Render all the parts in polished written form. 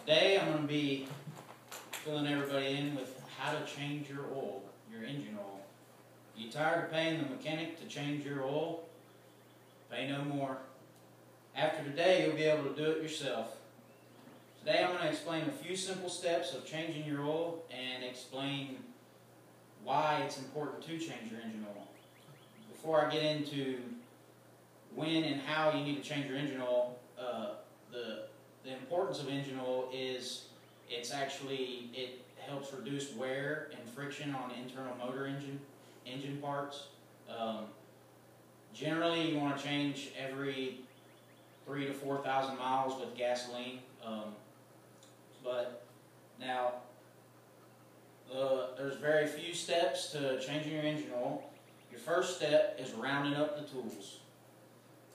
Today I'm going to be filling everybody in with how to change your oil, your engine oil. You tired of paying the mechanic to change your oil? Pay no more. After today you'll be able to do it yourself. Today I'm going to explain a few simple steps of changing your oil and explain why it's important to change your engine oil. Before I get into when and how you need to change your engine oil, the importance of engine oil is it helps reduce wear and friction on internal motor engine parts. Generally, you want to change every 3,000 to 4,000 miles with gasoline. But now, there's very few steps to changing your engine oil. Your first step is rounding up the tools.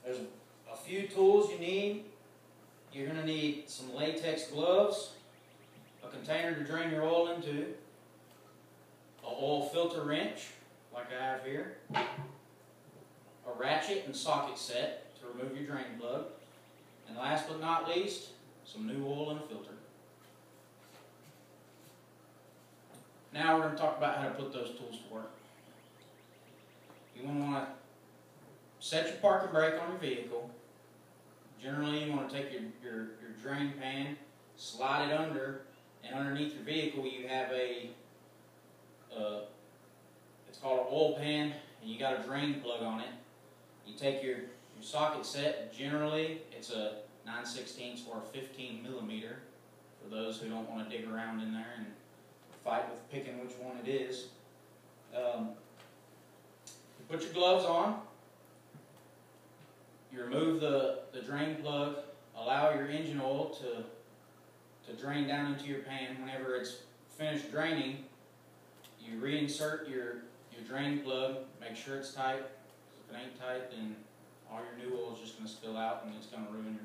There's a few tools you need. You're going to need some latex gloves, a container to drain your oil into, an oil filter wrench, like I have here, a ratchet and socket set to remove your drain plug, and last but not least, some new oil and a filter. Now we're going to talk about how to put those tools to work. You want to set your parking brake on your vehicle. Generally, you want to take your drain pan, slide it under, and underneath your vehicle you have it's called an oil pan, and you got a drain plug on it. You take your socket set. Generally, it's a 9/16 or a 15 millimeter for those who don't want to dig around in there and fight with picking which one it is. You put your gloves on. You remove the drain plug, allow your engine oil to drain down into your pan. Whenever it's finished draining, you reinsert your drain plug, make sure it's tight. If it ain't tight, then all your new oil is just going to spill out and it's going to ruin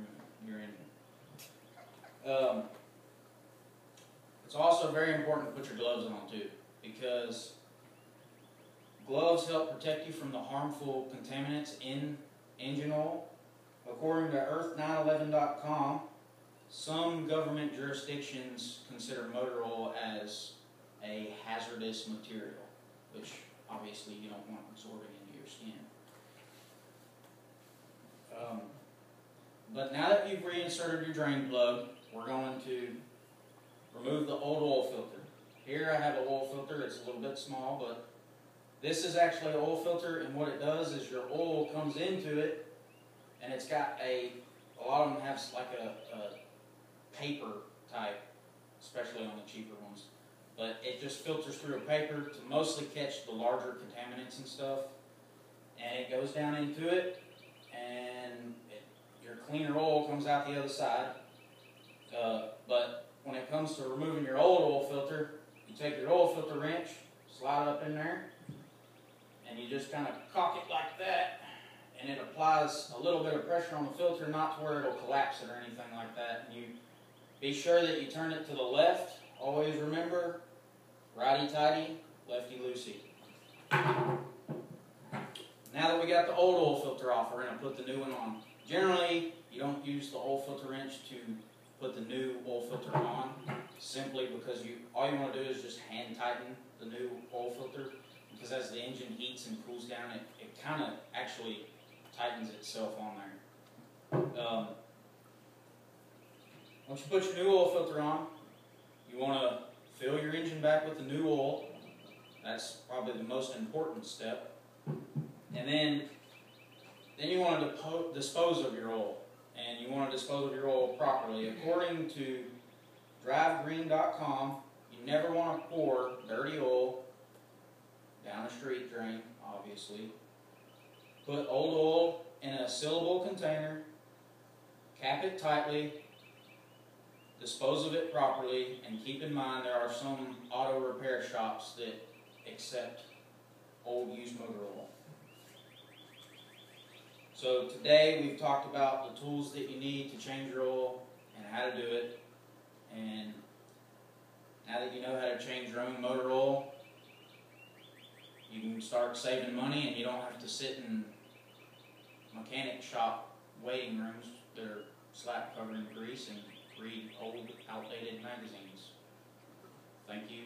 your engine. It's also very important to put your gloves on too, because gloves help protect you from the harmful contaminants in engine oil. According to earth911.com, some government jurisdictions consider motor oil as a hazardous material, which obviously you don't want absorbing into your skin. But now that you've reinserted your drain plug, we're going to remove the old oil filter. Here I have an oil filter. It's a little bit small, but this is actually an oil filter, and what it does is your oil comes into it, and it's got a lot of them have like a paper type, especially on the cheaper ones. But it just filters through a paper to mostly catch the larger contaminants and stuff. And it goes down into it, and your cleaner oil comes out the other side. But when it comes to removing your old oil filter, you take your oil filter wrench, slide it up in there, and you just kind of cock it like that, and it applies a little bit of pressure on the filter, not to where it'll collapse it or anything like that. And you be sure that you turn it to the left. Always remember, righty-tighty, lefty-loosey. Now that we got the old oil filter off, we're going to put the new one on. Generally, you don't use the oil filter wrench to put the new oil filter on, simply because all you want to do is just hand tighten the new oil filter, because as the engine heats and cools down, it kind of actually tightens itself on there. Once you put your new oil filter on, you want to fill your engine back with the new oil. That's probably the most important step. And then you want to dispose of your oil. And you want to dispose of your oil properly. According to drivegreen.com, you never want to pour dirty oil down a street drain, obviously. Put old oil in a sealable container, cap it tightly, dispose of it properly, and keep in mind there are some auto repair shops that accept old used motor oil. So today we've talked about the tools that you need to change your oil and how to do it. And now that you know how to change your own motor oil, you can start saving money, and you don't have to sit in mechanic shop waiting rooms that are slap covered in grease and read old, outdated magazines. Thank you.